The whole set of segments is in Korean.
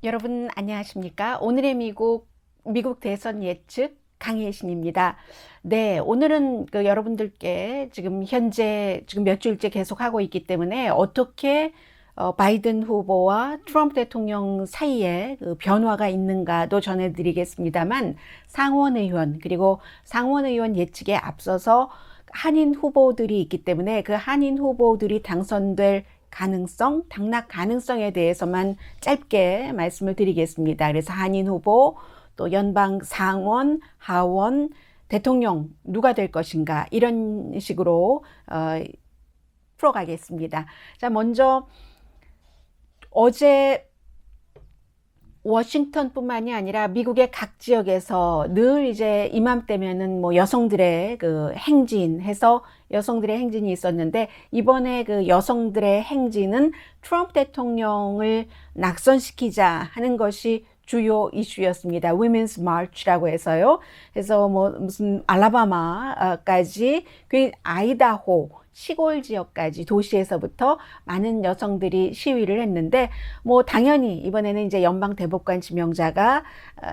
여러분 안녕하십니까? 오늘의 미국 대선 예측 강혜신입니다. 네, 오늘은 여러분들께 지금 몇 주일째 계속 하고 있기 때문에 어떻게 바이든 후보와 트럼프 대통령 사이에 그 변화가 있는가도 전해드리겠습니다만 그리고 상원의원 예측에 앞서서 한인 후보들이 있기 때문에 그 한인 후보들이 당선될 당락 가능성에 대해서만 짧게 말씀을 드리겠습니다. 그래서 한인 후보, 또 연방 상원, 하원, 대통령 누가 될 것인가 이런 식으로 풀어가겠습니다. 자, 먼저 어제 워싱턴뿐만이 아니라 미국의 각 지역에서 늘 이제 이맘때면은 뭐 여성들의 여성들의 행진이 있었는데, 이번에 그 여성들의 행진은 트럼프 대통령을 낙선시키자 하는 것이 주요 이슈였습니다. Women's March라고 해서요. 그래서 뭐 무슨 알라바마까지, 그 아이다호 시골 지역까지 도시에서부터 많은 여성들이 시위를 했는데, 뭐 당연히 이번에는 이제 연방 대법관 지명자가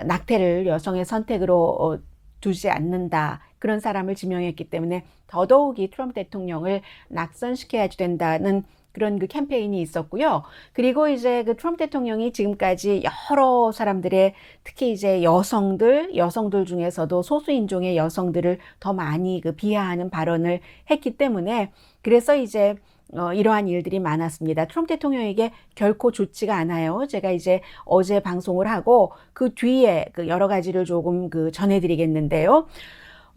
낙태를 여성의 선택으로 두지 않는다, 그런 사람을 지명했기 때문에 더더욱이 트럼프 대통령을 낙선시켜야 된다는 그런 그 캠페인이 있었고요. 그리고 이제 그 트럼프 대통령이 지금까지 여러 사람들의, 특히 이제 여성들 중에서도 소수인종의 여성들을 더 많이 비하하는 발언을 했기 때문에, 그래서 이제 이러한 일들이 많았습니다. 트럼프 대통령에게 결코 좋지가 않아요. 제가 이제 어제 방송을 하고 그 뒤에 여러 가지를 조금 전해드리겠는데요.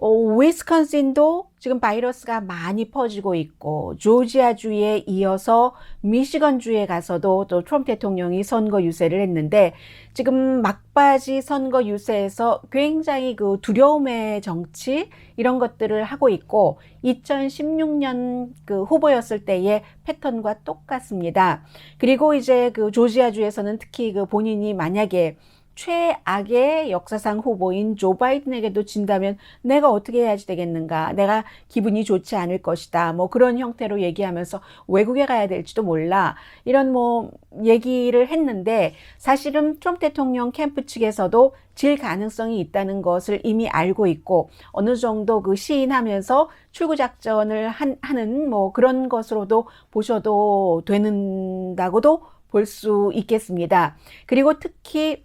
위스콘신도 지금 바이러스가 많이 퍼지고 있고, 조지아주에 이어서 미시건주에 가서도 또 트럼프 대통령이 선거 유세를 했는데, 지금 막바지 선거 유세에서 굉장히 두려움의 정치 이런 것들을 하고 있고, 2016년 후보였을 때의 패턴과 똑같습니다. 그리고 이제 조지아주에서는 특히 본인이 만약에 최악의 역사상 후보인 조 바이든에게도 진다면 내가 어떻게 해야지 되겠는가, 내가 기분이 좋지 않을 것이다, 뭐 그런 형태로 얘기하면서 외국에 가야 될지도 몰라, 이런 뭐 얘기를 했는데, 사실은 트럼프 대통령 캠프 측에서도 질 가능성이 있다는 것을 이미 알고 있고, 어느 정도 시인하면서 출구 작전을 하는 뭐 그런 것으로도 보셔도 되는다고도 볼 수 있겠습니다. 그리고 특히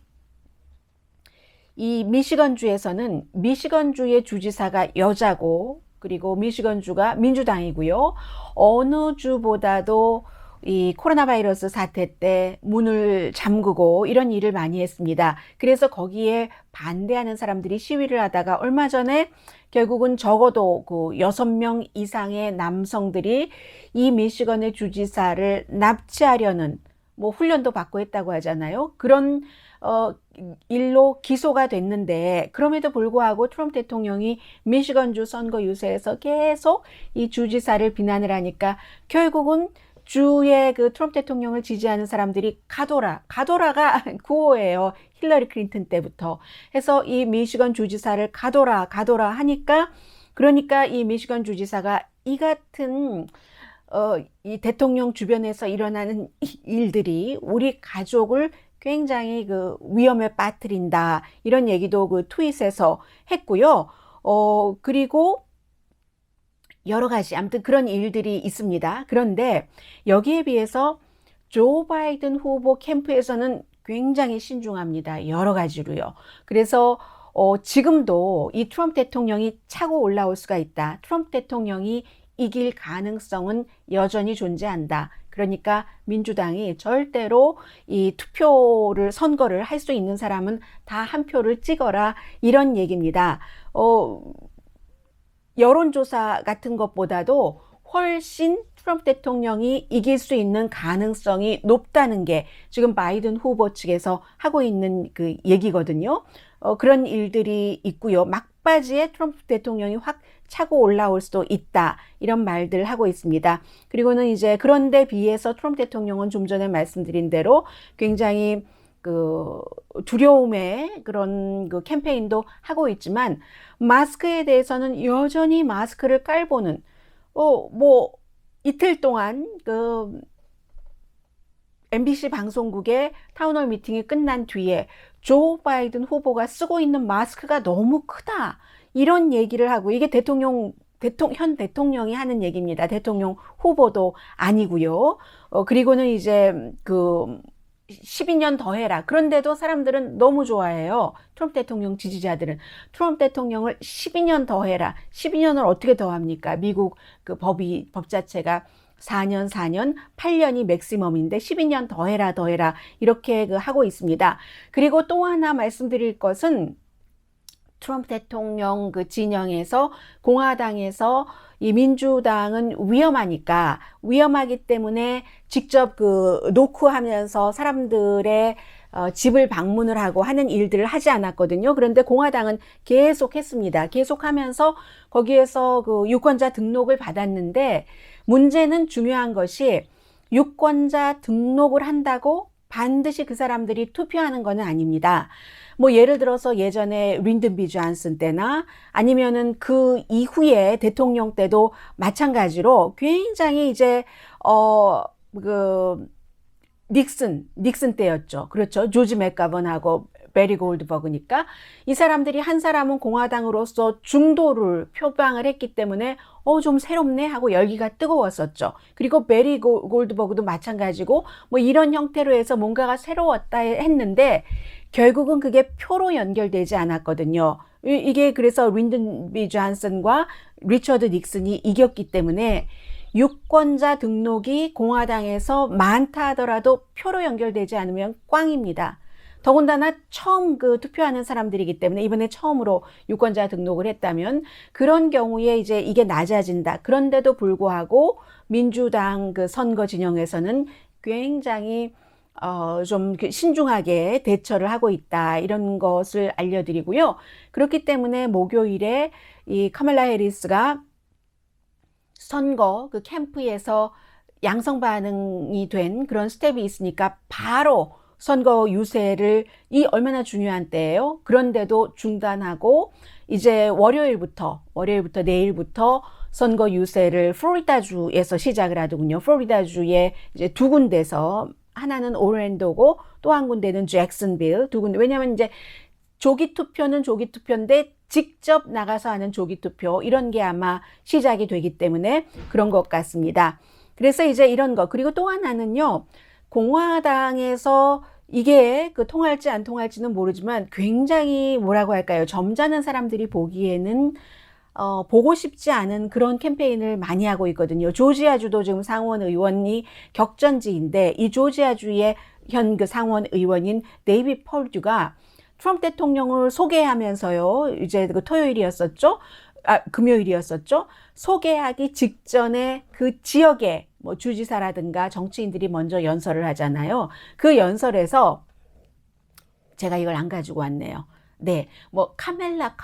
이 미시건주에서는 미시건주의 주지사가 여자고, 그리고 미시건주가 민주당이고요. 어느 주보다도 이 코로나 바이러스 사태 때 문을 잠그고 이런 일을 많이 했습니다. 그래서 거기에 반대하는 사람들이 시위를 하다가 얼마 전에 결국은 적어도 6명 이상의 남성들이 이 미시건의 주지사를 납치하려는 뭐 훈련도 받고 했다고 하잖아요. 그런 일로 기소가 됐는데, 그럼에도 불구하고 트럼프 대통령이 미시건주 선거 유세에서 계속 이 주지사를 비난을 하니까, 결국은 주의 트럼프 대통령을 지지하는 사람들이 가도라가 구호예요. 힐러리 클린턴 때부터 해서 이 미시건 주지사를 가도라 하니까, 그러니까 이 미시건 주지사가 이 같은 이 대통령 주변에서 일어나는 일들이 우리 가족을 굉장히 위험에 빠뜨린다, 이런 얘기도 트윗에서 했고요. 그리고 여러 가지 아무튼 그런 일들이 있습니다. 그런데 여기에 비해서 조 바이든 후보 캠프에서는 굉장히 신중합니다. 여러 가지로요. 그래서 지금도 이 트럼프 대통령이 차고 올라올 수가 있다, 트럼프 대통령이 이길 가능성은 여전히 존재한다, 그러니까 민주당이 절대로 이 선거를 할 수 있는 사람은 다 한 표를 찍어라, 이런 얘기입니다. 여론조사 같은 것보다도 훨씬 트럼프 대통령이 이길 수 있는 가능성이 높다는 게 지금 바이든 후보 측에서 하고 있는 얘기거든요. 그런 일들이 있고요. 막바지에 트럼프 대통령이 확 차고 올라올 수도 있다, 이런 말들을 하고 있습니다. 그리고는 이제 그런데 비해서 트럼프 대통령은 좀 전에 말씀드린 대로 굉장히 두려움의 그런 캠페인도 하고 있지만, 마스크에 대해서는 여전히 마스크를 깔보는, 뭐 이틀 동안 MBC 방송국의 타운홀 미팅이 끝난 뒤에 조 바이든 후보가 쓰고 있는 마스크가 너무 크다. 이런 얘기를 하고, 이게 현 대통령이 하는 얘기입니다. 대통령 후보도 아니고요. 그리고는 이제 12년 더 해라. 그런데도 사람들은 너무 좋아해요. 트럼프 대통령 지지자들은. 트럼프 대통령을 12년 더 해라. 12년을 어떻게 더 합니까? 미국 그 법 자체가 4년, 8년이 맥시멈인데 12년 더 해라. 이렇게 하고 있습니다. 그리고 또 하나 말씀드릴 것은 트럼프 대통령 그 진영에서 공화당에서 이 민주당은 위험하기 때문에 직접 노크하면서 사람들의 집을 방문을 하고 하는 일들을 하지 않았거든요. 그런데 공화당은 계속 했습니다. 계속하면서 거기에서 유권자 등록을 받았는데, 문제는 중요한 것이 유권자 등록을 한다고 반드시 그 사람들이 투표하는 것은 아닙니다. 예를 들어서 예전에 린든 B 존슨 때나 아니면은 그 이후에 대통령 때도 마찬가지로 굉장히 이제 닉슨 때였죠. 그렇죠. 조지 맥가번하고 베리 골드버그니까 이 사람들이 한 사람은 공화당으로서 중도를 표방을 했기 때문에 좀 새롭네 하고 열기가 뜨거웠었죠. 그리고 베리 골드버그도 마찬가지고 이런 형태로 해서 뭔가가 새로웠다 했는데 결국은 그게 표로 연결되지 않았거든요. 이게 그래서 린든 B 존슨과 리처드 닉슨이 이겼기 때문에 유권자 등록이 공화당에서 많다 하더라도 표로 연결되지 않으면 꽝입니다. 더군다나 처음 투표하는 사람들이기 때문에 이번에 처음으로 유권자 등록을 했다면 그런 경우에 이제 이게 낮아진다. 그런데도 불구하고 민주당 선거 진영에서는 굉장히 좀 신중하게 대처를 하고 있다. 이런 것을 알려드리고요. 그렇기 때문에 목요일에 이 카멀라 해리스가 선거 캠프에서 양성 반응이 된 그런 스텝이 있으니까 바로 선거 유세를, 이 얼마나 중요한 때예요. 그런데도 중단하고 이제 월요일부터 내일부터 선거 유세를 플로리다주에서 시작을 하더군요. 플로리다주에 이제 두 군데서, 하나는 오랜도고 또 한 군데는 잭슨빌, 두 군데. 왜냐하면 이제 조기 투표는 조기 투표인데 직접 나가서 하는 조기 투표, 이런 게 아마 시작이 되기 때문에 그런 것 같습니다. 그래서 이제 이런 거. 그리고 또 하나는요, 공화당에서 이게 통할지 안 통할지는 모르지만 굉장히 뭐라고 할까요? 점잖은 사람들이 보기에는 보고 싶지 않은 그런 캠페인을 많이 하고 있거든요. 조지아주도 지금 상원 의원이 격전지인데, 이 조지아주의 현 상원 의원인 데이비드 펄듀가 트럼프 대통령을 소개하면서요, 이제 토요일이었었죠? 금요일이었었죠? 소개하기 직전에 그 지역에 주지사라든가 정치인들이 먼저 연설을 하잖아요. 그 연설에서 제가 이걸 안 가지고 왔네요. 네, 카멜라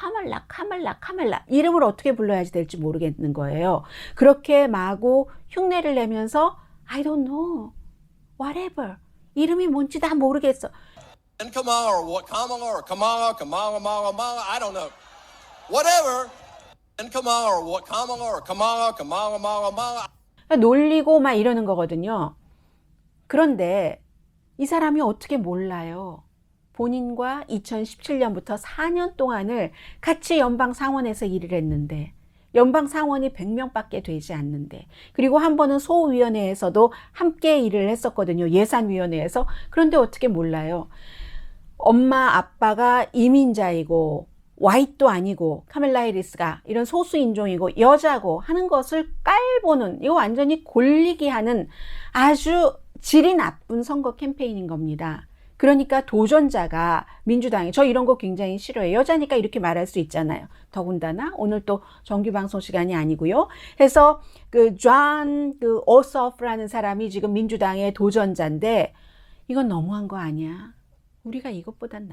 이름을 어떻게 불러야지 될지 모르겠는 거예요. 그렇게 마구 흉내를 내면서 I don't know, whatever, 이름이 뭔지 다 모르겠어. Kamala or Kamala, I don't know. Whatever. Kamala or Kamala. 놀리고 막 이러는 거거든요. 그런데 이 사람이 어떻게 몰라요? 본인과 2017년부터 4년 동안을 같이 연방 상원에서 일을 했는데, 연방 상원이 100명밖에 되지 않는데, 그리고 한 번은 소위원회에서도 함께 일을 했었거든요. 예산위원회에서. 그런데 어떻게 몰라요? 엄마 아빠가 이민자이고 화이트도 아니고 카멀라 해리스가 이런 소수인종이고 여자고 하는 것을 깔보는, 이거 완전히 골리기 하는 아주 질이 나쁜 선거 캠페인인 겁니다. 그러니까 도전자가 민주당이, 저 이런 거 굉장히 싫어해요. 여자니까 이렇게 말할 수 있잖아요. 더군다나 오늘 또 정규 방송 시간이 아니고요. 해서 존 오소프라는 사람이 지금 민주당의 도전자인데, 이건 너무한 거 아니야? 우리가 이것보단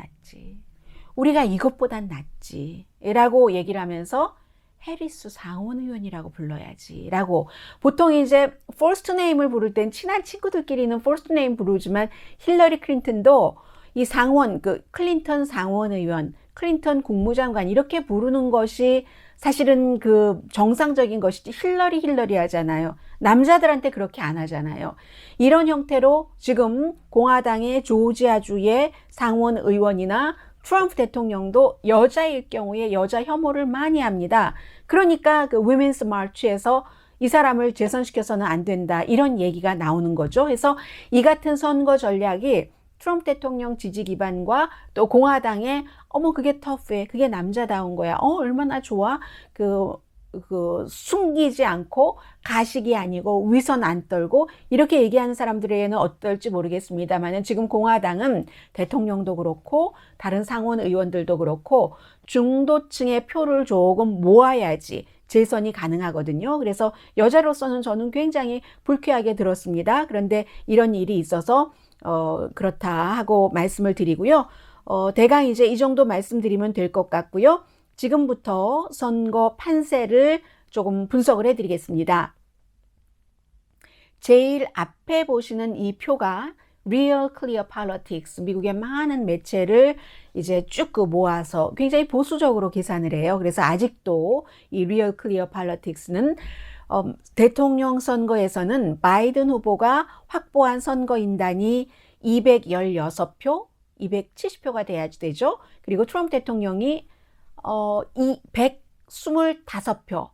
낫지 라고 얘기를 하면서 해리스 상원 의원이라고 불러야지 라고, 보통 이제 first name을 부를 땐 친한 친구들끼리는 first name 부르지만 힐러리 클린턴도 이 상원, 클린턴 상원 의원, 클린턴 국무장관 이렇게 부르는 것이 사실은 그 정상적인 것이지 힐러리 하잖아요. 남자들한테 그렇게 안 하잖아요. 이런 형태로 지금 공화당의 조지아주의 상원 의원이나 트럼프 대통령도 여자일 경우에 여자 혐오를 많이 합니다. 그러니까 그 위멘스 마치에서 이 사람을 재선시켜서는 안 된다, 이런 얘기가 나오는 거죠. 그래서 이 같은 선거 전략이 트럼프 대통령 지지 기반과 또 공화당의 어머 그게 터프해, 그게 남자다운 거야, 얼마나 좋아, 그 숨기지 않고 가식이 아니고 위선 안 떨고 이렇게 얘기하는 사람들에게는 어떨지 모르겠습니다만, 지금 공화당은 대통령도 그렇고 다른 상원 의원들도 그렇고 중도층의 표를 조금 모아야지 재선이 가능하거든요. 그래서 여자로서는 저는 굉장히 불쾌하게 들었습니다. 그런데 이런 일이 있어서 그렇다 하고 말씀을 드리고요. 대강 이제 이 정도 말씀드리면 될 것 같고요. 지금부터 선거 판세를 조금 분석을 해드리겠습니다. 제일 앞에 보시는 이 표가 Real Clear Politics, 미국의 많은 매체를 이제 쭉 모아서 굉장히 보수적으로 계산을 해요. 그래서 아직도 이 Real Clear Politics는 대통령 선거에서는 바이든 후보가 확보한 선거인단이 216표, 270표가 돼야지 되죠. 그리고 트럼프 대통령이 125표,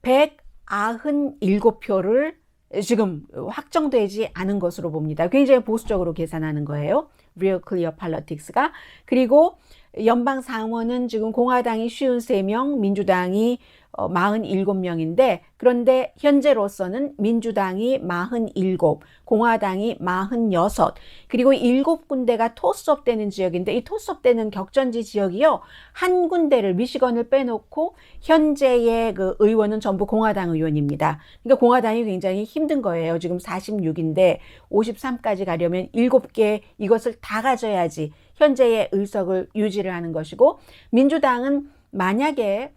197표를 지금 확정되지 않은 것으로 봅니다. 굉장히 보수적으로 계산하는 거예요. Real Clear Politics가. 그리고 연방 상원은 지금 공화당이 53명, 민주당이 47명인데, 그런데 현재로서는 민주당이 47, 공화당이 46, 그리고 7군데가 토스업 되는 지역인데, 이 토스업 되는 격전지 지역이요, 한 군데를, 미시건을 빼놓고 현재의 그 의원은 전부 공화당 의원입니다. 그러니까 공화당이 굉장히 힘든 거예요. 지금 46인데 53까지 가려면 7개 이것을 다 가져야지 현재의 의석을 유지를 하는 것이고, 민주당은 만약에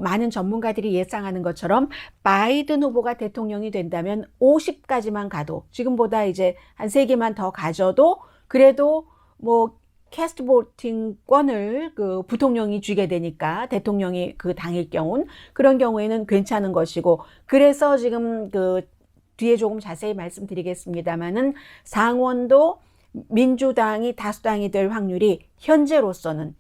많은 전문가들이 예상하는 것처럼 바이든 후보가 대통령이 된다면 50까지만 가도, 지금보다 이제 한 3개만 더 가져도 그래도 캐스트 보팅권을 그 부통령이 쥐게 되니까, 대통령이 그 당일 경우는, 그런 경우에는 괜찮은 것이고, 그래서 지금 그 뒤에 조금 자세히 말씀드리겠습니다만은 상원도 민주당이 다수당이 될 확률이 현재로서는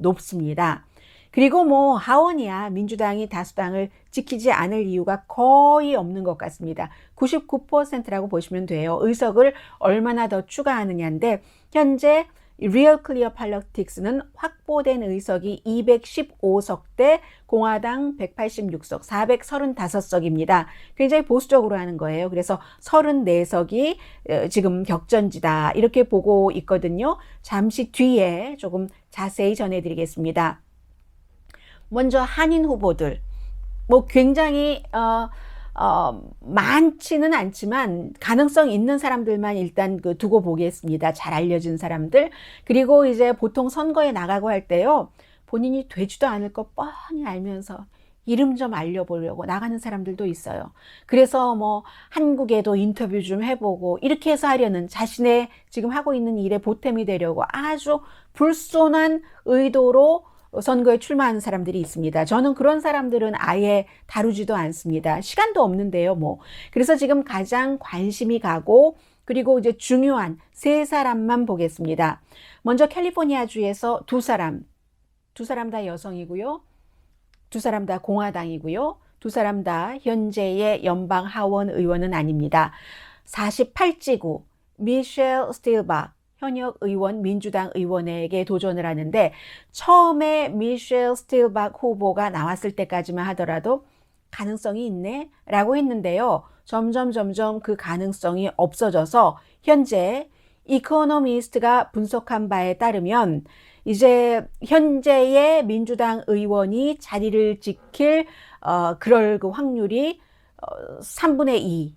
높습니다. 그리고 하원이야 민주당이 다수당을 지키지 않을 이유가 거의 없는 것 같습니다. 99%라고 보시면 돼요. 의석을 얼마나 더 추가하느냐인데, 현재 Real Clear Politics는 확보된 의석이 215석 대 공화당 186석, 435석입니다. 굉장히 보수적으로 하는 거예요. 그래서 34석이 지금 격전지다, 이렇게 보고 있거든요. 잠시 뒤에 조금 자세히 전해드리겠습니다. 먼저 한인 후보들, 굉장히 많지는 않지만 가능성 있는 사람들만 일단 두고 보겠습니다. 잘 알려진 사람들. 그리고 이제 보통 선거에 나가고 할 때요, 본인이 되지도 않을 거 뻔히 알면서 이름 좀 알려보려고 나가는 사람들도 있어요. 그래서 한국에도 인터뷰 좀 해보고 이렇게 해서 하려는, 자신의 지금 하고 있는 일에 보탬이 되려고 아주 불손한 의도로 선거에 출마하는 사람들이 있습니다. 저는 그런 사람들은 아예 다루지도 않습니다. 시간도 없는데요, 그래서 지금 가장 관심이 가고, 그리고 이제 중요한 3사람만 보겠습니다. 먼저 캘리포니아주에서 두 사람 다 여성이고요. 두 사람 다 공화당이고요. 두 사람 다 현재의 연방 하원 의원은 아닙니다. 48지구 미셸 스틸박 현역 의원, 민주당 의원에게 도전을 하는데, 처음에 미셸 스틸박 후보가 나왔을 때까지만 하더라도 가능성이 있네 라고 했는데요, 점점 그 가능성이 없어져서 현재 이코노미스트가 분석한 바에 따르면 이제 현재의 민주당 의원이 자리를 지킬 그럴 그 확률이 3분의 2,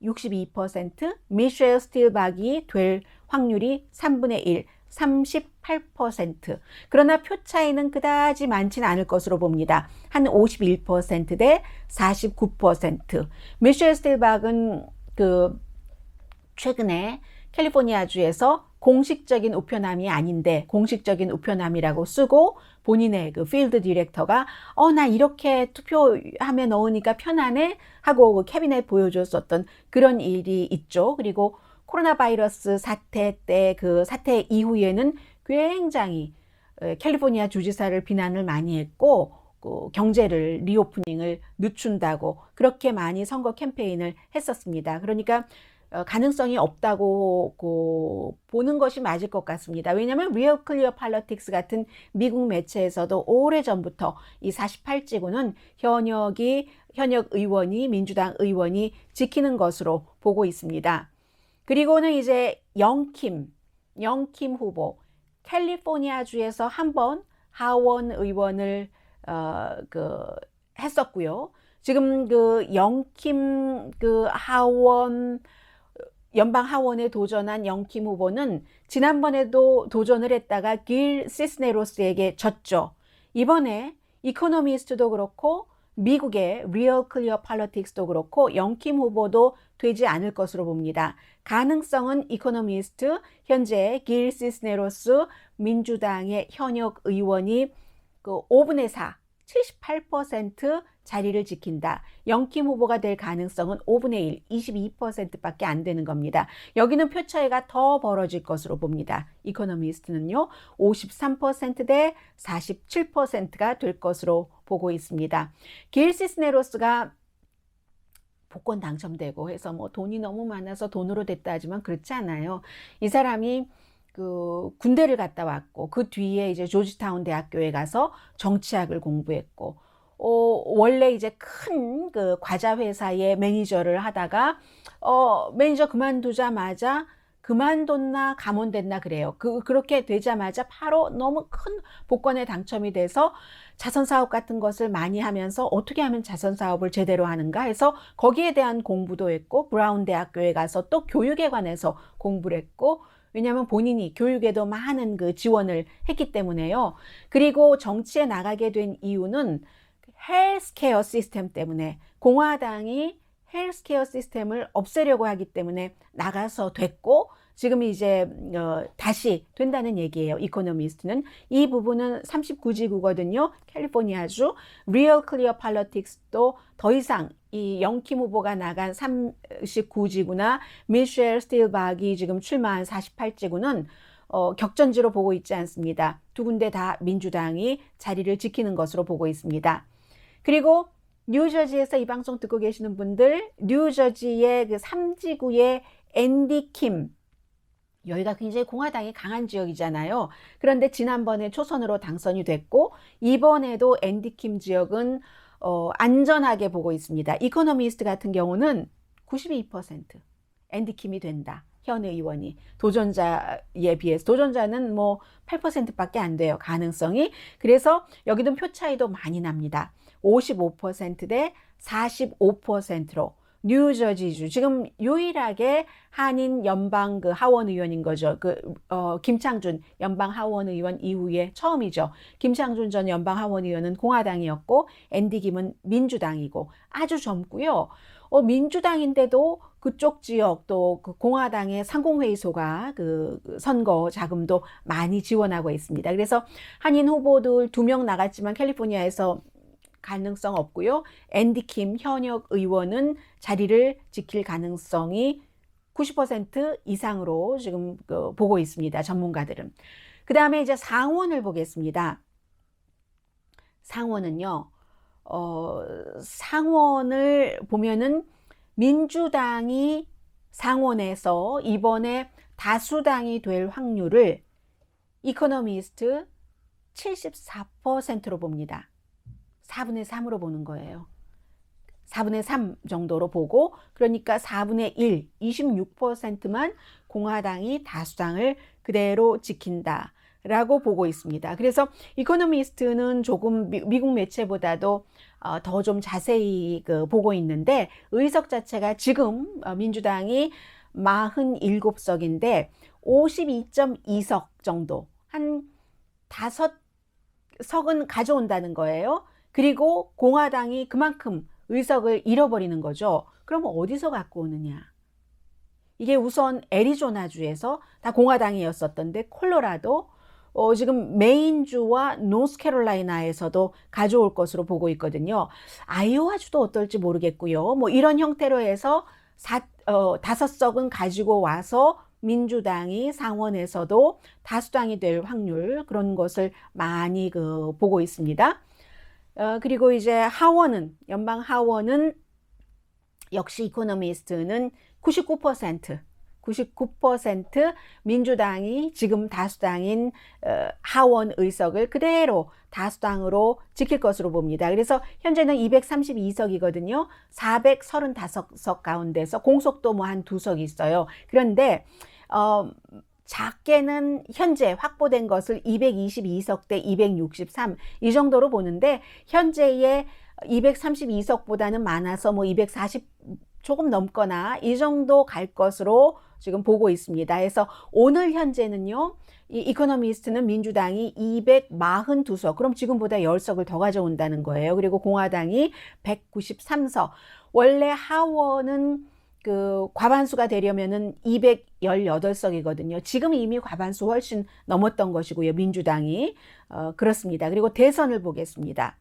62%, 미셸 스틸박이 될 확률이 3분의 1, 38%. 그러나 표 차이는 그다지 많지는 않을 것으로 봅니다. 한 51% 대 49%. 미셸 스틸박은 최근에 캘리포니아주에서 공식적인 우편함이 아닌데 공식적인 우편함이라고 쓰고 본인의 그 필드 디렉터가 나 이렇게 투표함에 넣으니까 편하네 하고 그 캐비넷 보여줬었던 그런 일이 있죠. 그리고 코로나 바이러스 사태 때 그 사태 이후에는 굉장히 캘리포니아 주지사를 비난을 많이 했고 그 경제를 리오프닝을 늦춘다고 그렇게 많이 선거 캠페인을 했었습니다. 그러니까 가능성이 없다고 보는 것이 맞을 것 같습니다. 왜냐하면 Real Clear Politics 같은 미국 매체에서도 오래전부터 이 48지구는 현역 의원이 민주당 의원이 지키는 것으로 보고 있습니다. 그리고는 이제 영킴 후보 캘리포니아주에서 한번 하원 의원을 했었고요. 지금 그 영킴 연방 하원에 도전한 영킴 후보는 지난번에도 도전을 했다가 길 시스네로스에게 졌죠. 이번에 이코노미스트도 그렇고 미국의 Real Clear Politics도 그렇고 영킴 후보도 되지 않을 것으로 봅니다. 가능성은 이코노미스트 현재 길 시스네로스 민주당의 현역 의원이 그 5분의 4 78% 자리를 지킨다. 영킴 후보가 될 가능성은 5분의 1, 22%밖에 안 되는 겁니다. 여기는 표 차이가 더 벌어질 것으로 봅니다. 이코노미스트는요, 53% 대 47%가 될 것으로 보고 있습니다. 길 시스네로스가 복권 당첨되고 해서 뭐 돈이 너무 많아서 돈으로 됐다 하지만 그렇지 않아요. 이 사람이 그 군대를 갔다 왔고 그 뒤에 이제 조지타운 대학교에 가서 정치학을 공부했고 원래 이제 큰 그 과자 회사의 매니저를 하다가 매니저 그만두자마자 그만뒀나 감원됐나 그래요. 그렇게 되자마자 바로 너무 큰 복권에 당첨이 돼서 자선 사업 같은 것을 많이 하면서 어떻게 하면 자선 사업을 제대로 하는가 해서 거기에 대한 공부도 했고 브라운 대학교에 가서 또 교육에 관해서 공부를 했고 왜냐하면 본인이 교육에도 많은 그 지원을 했기 때문에요. 그리고 정치에 나가게 된 이유는 헬스케어 시스템 때문에 공화당이 헬스케어 시스템을 없애려고 하기 때문에 나가서 됐고 지금 이제 다시 된다는 얘기예요. 이코노미스트는 이 부분은 39지구거든요. 캘리포니아주 Real Clear Politics도 더 이상 이 영킴 후보가 나간 39지구나 미셸 스틸박이 지금 출마한 48지구는 격전지로 보고 있지 않습니다. 두 군데 다 민주당이 자리를 지키는 것으로 보고 있습니다. 그리고 뉴저지에서 이 방송 듣고 계시는 분들, 뉴저지의 그 3지구의 앤디 킴, 여기가 굉장히 공화당이 강한 지역이잖아요. 그런데 지난번에 초선으로 당선이 됐고 이번에도 앤디 킴 지역은 안전하게 보고 있습니다. 이코노미스트 같은 경우는 92% 앤디 킴이 된다. 현 의원이 도전자에 비해서 도전자는 뭐 8%밖에 안 돼요. 가능성이. 그래서 여기는 표 차이도 많이 납니다. 55%대 45%로 뉴저지주 지금 유일하게 한인 연방 그 하원 의원인 거죠. 김창준 연방 하원 의원 이후에 처음이죠. 김창준 전 연방 하원 의원은 공화당이었고 앤디 김은 민주당이고 아주 젊고요. 민주당인데도 그쪽 지역 또 그 공화당의 상공회의소가 그 선거 자금도 많이 지원하고 있습니다. 그래서 한인 후보들 2명 나갔지만 캘리포니아에서 가능성 없고요. 앤디 킴 현역 의원은 자리를 지킬 가능성이 90% 이상으로 지금 보고 있습니다. 전문가들은. 그 다음에 이제 상원을 보겠습니다. 상원은요. 상원을 보면은 민주당이 상원에서 이번에 다수당이 될 확률을 이코노미스트 74%로 봅니다. 4분의 3으로 보는 거예요. 4분의 3 정도로 보고 그러니까 4분의 1, 26%만 공화당이 다수당을 그대로 지킨다라고 보고 있습니다. 그래서 이코노미스트는 조금 미국 매체보다도 더 좀 자세히 보고 있는데 의석 자체가 지금 민주당이 47석인데 52.2석 정도 한 5석은 가져온다는 거예요. 그리고 공화당이 그만큼 의석을 잃어버리는 거죠. 그럼 어디서 갖고 오느냐? 이게 우선 애리조나주에서 다 공화당이었었던데 콜로라도, 지금 메인주와 노스캐롤라이나에서도 가져올 것으로 보고 있거든요. 아이오와주도 어떨지 모르겠고요. 뭐 이런 형태로 해서 5석은 가지고 와서 민주당이 상원에서도 다수당이 될 확률, 그런 것을 많이 보고 있습니다. 그리고 이제 하원은, 연방 하원은 역시 이코노미스트는 99% 민주당이 지금 다수당인 하원 의석을 그대로 다수당으로 지킬 것으로 봅니다. 그래서 현재는 232석이거든요. 435석 가운데서 공석도 뭐 한 2석 있어요. 그런데 작게는 현재 확보된 것을 222석 대 263 이 정도로 보는데, 현재의 232석보다는 많아서 뭐 240 조금 넘거나 이 정도 갈 것으로 지금 보고 있습니다. 그래서 오늘 현재는요, 이 이코노미스트는 민주당이 242석, 그럼 지금보다 10석을 더 가져온다는 거예요. 그리고 공화당이 193석. 원래 하원은 과반수가 되려면은 218석이거든요. 지금 이미 과반수 훨씬 넘었던 것이고요. 민주당이. 그렇습니다. 그리고 대선을 보겠습니다.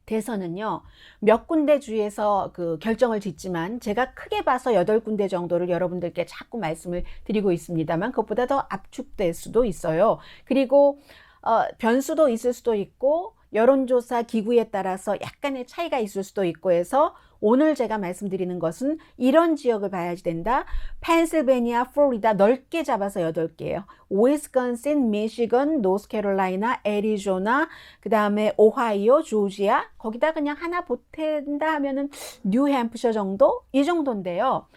대선은요, 몇 군데 주에서 결정을 짓지만 제가 크게 봐서 8군데 정도를 여러분들께 자꾸 말씀을 드리고 있습니다만, 그것보다 더 압축될 수도 있어요. 그리고 변수도 있을 수도 있고, 여론조사 기구에 따라서 약간의 차이가 있을 수도 있고 해서 오늘 제가 말씀드리는 것은 이런 지역을 봐야지 된다. 펜실베니아, 플로리다 넓게 잡아서 8개예요. 위스콘신, 미시건, 노스캐롤라이나, 애리조나, 그 다음에 오하이오, 조지아, 거기다 그냥 하나 보탠다 하면은 뉴햄프셔 정도? 이 정도인데요.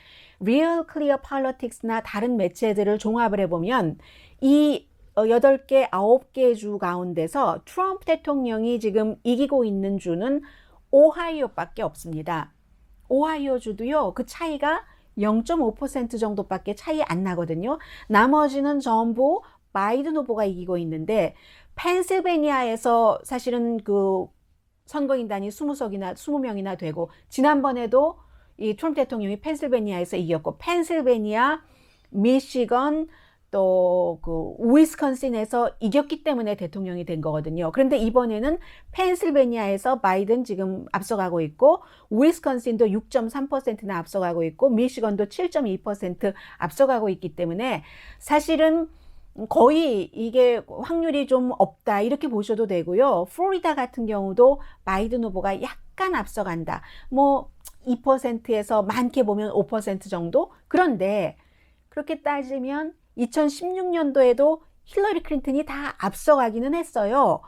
Real Clear Politics나 다른 매체들을 종합을 해보면 이 8개, 9개 주 가운데서 트럼프 대통령이 지금 이기고 있는 주는 오하이오밖에 없습니다. 오하이오 주도요, 그 차이가 0.5% 정도밖에 차이 안 나거든요. 나머지는 전부 바이든 후보가 이기고 있는데, 펜실베니아에서 사실은 선거인단이 20명이나 되고, 지난번에도 이 트럼프 대통령이 펜실베니아에서 이겼고, 펜실베니아, 미시건, 또 위스콘신에서 이겼기 때문에 대통령이 된 거거든요. 그런데 이번에는 펜실베니아에서 바이든 지금 앞서가고 있고, 위스콘신도 6.3%나 앞서가고 있고, 미시건도 7.2% 앞서가고 있기 때문에 사실은 거의 이게 확률이 좀 없다 이렇게 보셔도 되고요. 플로리다 같은 경우도 바이든 후보가 약간 앞서간다. 뭐 2%에서 많게 보면 5% 정도? 그런데 그렇게 따지면 2016년도에도 힐러리 클린턴이 다 앞서가기는 했어요.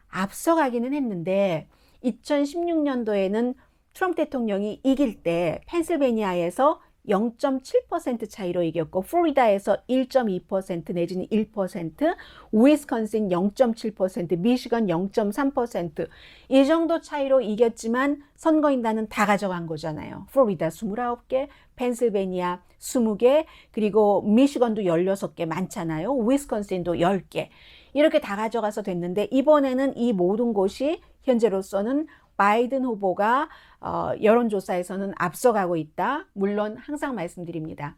앞서가기는 했는데 2016년도에는 트럼프 대통령이 이길 때 펜실베니아에서 0.7% 차이로 이겼고, 플로리다에서 1.2% 내지는 1%, 위스콘신 0.7%, 미시건 0.3%, 이 정도 차이로 이겼지만 선거인단은 다 가져간 거잖아요. 플로리다 29개, 펜실베니아 20개, 그리고 미시건도 16개 많잖아요. 위스콘신도 10개. 이렇게 다 가져가서 됐는데, 이번에는 이 모든 곳이 현재로서는 바이든 후보가 여론조사에서는 앞서가고 있다. 물론 항상 말씀드립니다.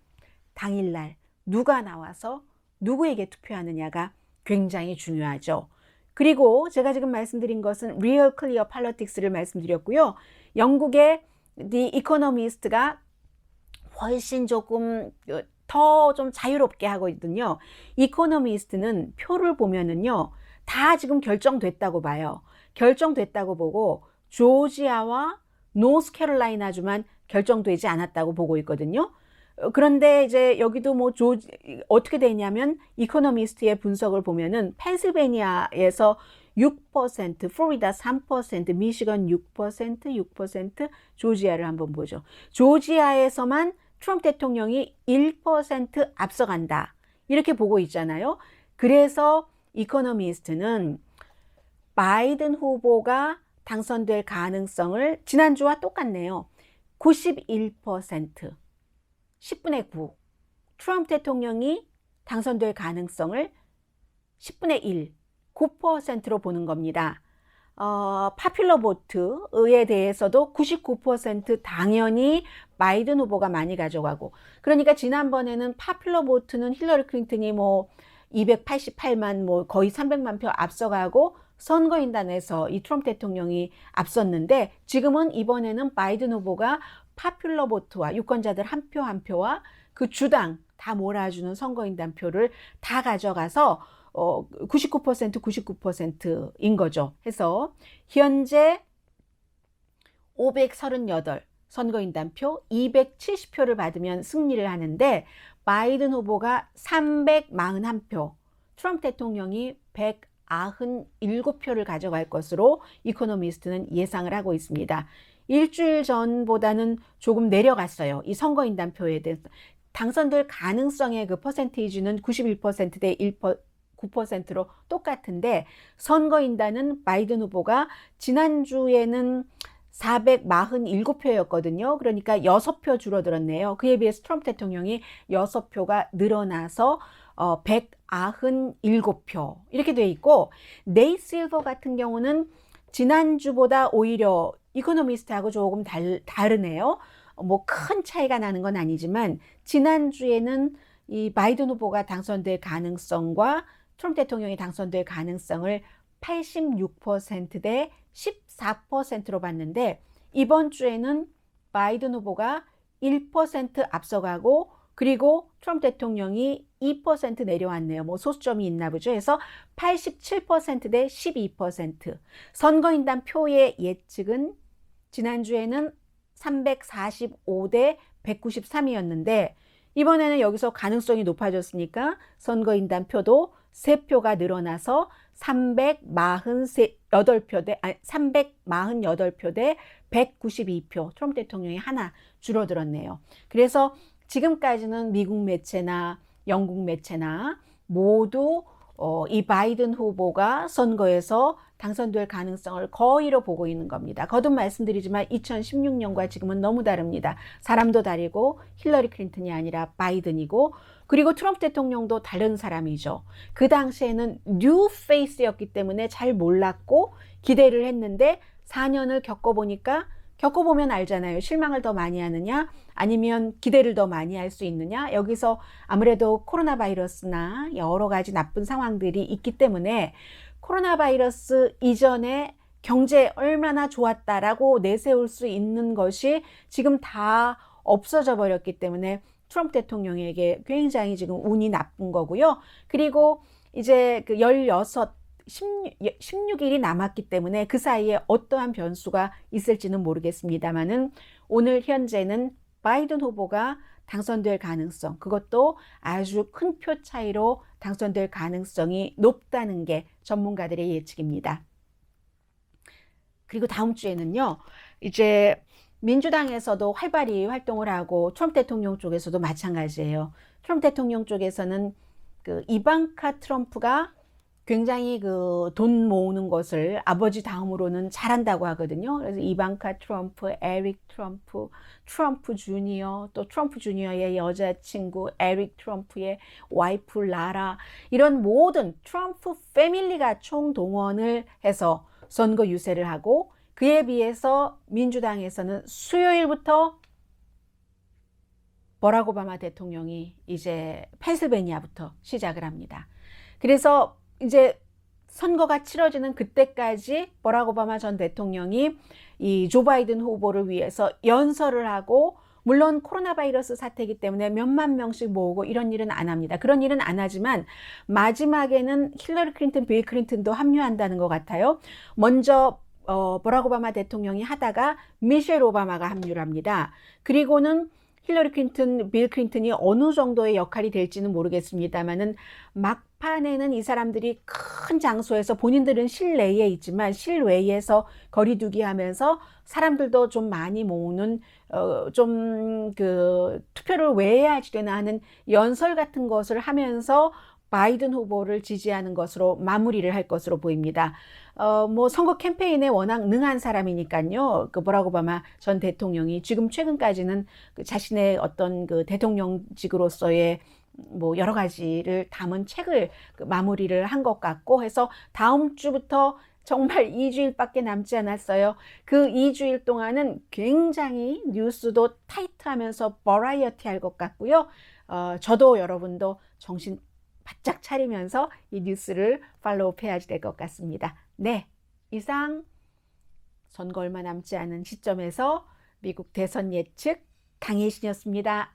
당일날 누가 나와서 누구에게 투표하느냐가 굉장히 중요하죠. 그리고 제가 지금 말씀드린 것은 Real Clear Politics를 말씀드렸고요. 영국의 The Economist가 훨씬 조금 더 좀 자유롭게 하거든요. 이코노미스트는 표를 보면은요, 다 지금 결정됐다고 봐요. 결정됐다고 보고 조지아와 노스캐롤라이나주만 결정되지 않았다고 보고 있거든요. 그런데 이제 여기도 뭐 어떻게 되냐면 이코노미스트의 분석을 보면은 펜실베니아에서 6%, 플로리다 3%, 미시건 6%, 조지아를 한번 보죠. 조지아에서만 트럼프 대통령이 1% 앞서간다. 이렇게 보고 있잖아요. 그래서 이코노미스트는 바이든 후보가 당선될 가능성을 지난주와 똑같네요. 91%, 10분의 9. 트럼프 대통령이 당선될 가능성을 10분의 1, 9%로 보는 겁니다. 파퓰러 보트에 대해서도 99% 당연히 바이든 후보가 많이 가져가고, 그러니까 지난번에는 파퓰러 보트는 힐러리 클린턴이 뭐 288만 뭐 거의 300만 표 앞서가고 선거인단에서 이 트럼프 대통령이 앞섰는데, 지금은 이번에는 바이든 후보가 파퓰러 보트와 유권자들 한 표 한 표와 그 주당 다 몰아주는 선거인단 표를 다 가져가서 99% 99%인 거죠. 해서 현재 538 선거인단표 270표를 받으면 승리를 하는데, 바이든 후보가 341표, 트럼프 대통령이 197표를 가져갈 것으로 이코노미스트는 예상을 하고 있습니다. 일주일 전보다는 조금 내려갔어요. 이 선거인단표에 대해서. 당선될 가능성의 그 퍼센테이지는 91%대 9%로 똑같은데, 선거인단은 바이든 후보가 지난주에는 447표였거든요. 그러니까 6표 줄어들었네요. 그에 비해서 트럼프 대통령이 6표가 늘어나서 197표 이렇게 돼 있고, 네이 실버 같은 경우는 지난주보다 오히려 이코노미스트하고 조금 다르네요. 뭐 큰 차이가 나는 건 아니지만, 지난주에는 이 바이든 후보가 당선될 가능성과 트럼프 대통령이 당선될 가능성을 86%대 14%로 봤는데, 이번 주에는 바이든 후보가 1% 앞서가고, 그리고 트럼프 대통령이 2% 내려왔네요. 뭐 소수점이 있나 보죠. 해서 87%대 12%. 선거인단 표의 예측은 지난주에는 345대 193이었는데, 이번에는 여기서 가능성이 높아졌으니까 선거인단 표도 3표가 늘어나서 348표 대 192표, 트럼프 대통령이 하나 줄어들었네요. 그래서 지금까지는 미국 매체나 영국 매체나 모두 이 바이든 후보가 선거에서 당선될 가능성을 거의로 보고 있는 겁니다. 거듭 말씀드리지만 2016년과 지금은 너무 다릅니다. 사람도 다르고 힐러리 클린턴이 아니라 바이든이고, 그리고 트럼프 대통령도 다른 사람이죠. 그 당시에는 뉴 페이스였기 때문에 잘 몰랐고 기대를 했는데, 4년을 겪어보면 알잖아요. 실망을 더 많이 하느냐 아니면 기대를 더 많이 할 수 있느냐. 여기서 아무래도 코로나 바이러스나 여러 가지 나쁜 상황들이 있기 때문에, 코로나 바이러스 이전에 경제 얼마나 좋았다라고 내세울 수 있는 것이 지금 다 없어져 버렸기 때문에 트럼프 대통령에게 굉장히 지금 운이 나쁜 거고요. 그리고 이제 그 16일이 남았기 때문에 그 사이에 어떠한 변수가 있을지는 모르겠습니다만은, 오늘 현재는 바이든 후보가 당선될 가능성, 그것도 아주 큰 표 차이로 당선될 가능성이 높다는 게 전문가들의 예측입니다. 그리고 다음 주에는요, 이제 민주당에서도 활발히 활동을 하고 트럼프 대통령 쪽에서도 마찬가지예요. 트럼프 대통령 쪽에서는 그 이방카 트럼프가 굉장히 그 돈 모으는 것을 아버지 다음으로는 잘한다고 하거든요. 그래서 이방카 트럼프, 에릭 트럼프, 트럼프 주니어, 또 트럼프 주니어의 여자친구 에릭 트럼프의 와이프 라라, 이런 모든 트럼프 패밀리가 총동원을 해서 선거 유세를 하고, 그에 비해서 민주당에서는 수요일부터 버락 오바마 대통령이 이제 펜실베니아부터 시작을 합니다. 그래서 이제 선거가 치러지는 그때까지 버락 오바마 전 대통령이 이 조 바이든 후보를 위해서 연설을 하고, 물론 코로나 바이러스 사태이기 때문에 몇만 명씩 모으고 이런 일은 안 합니다. 그런 일은 안 하지만 마지막에는 힐러리 클린턴, 빌 클린턴도 합류한다는 것 같아요. 먼저 버락 오바마 대통령이 하다가 미셸 오바마가 합류를 합니다. 그리고는 힐러리 클린턴, 빌 클린턴이 어느 정도의 역할이 될지는 모르겠습니다만은, 막판에는 이 사람들이 큰 장소에서, 본인들은 실내에 있지만 실외에서 거리두기 하면서 사람들도 좀 많이 모으는 좀 그 투표를 왜 해야지 되나 하는 연설 같은 것을 하면서 바이든 후보를 지지하는 것으로 마무리를 할 것으로 보입니다. 뭐 선거 캠페인에 워낙 능한 사람이니까요. 그 버락 오바마 전 대통령이 지금 최근까지는 그 자신의 어떤 그 대통령직으로서의 뭐 여러 가지를 담은 책을 그 마무리를 한 것 같고 해서, 다음 주부터 정말 2주일밖에 남지 않았어요. 그 2주일 동안은 굉장히 뉴스도 타이트하면서 버라이어티할 것 같고요. 저도 여러분도 정신 바짝 차리면서 이 뉴스를 팔로우해야지 될 것 같습니다. 네, 이상 선거 얼마 남지 않은 시점에서 미국 대선 예측 강혜신이었습니다.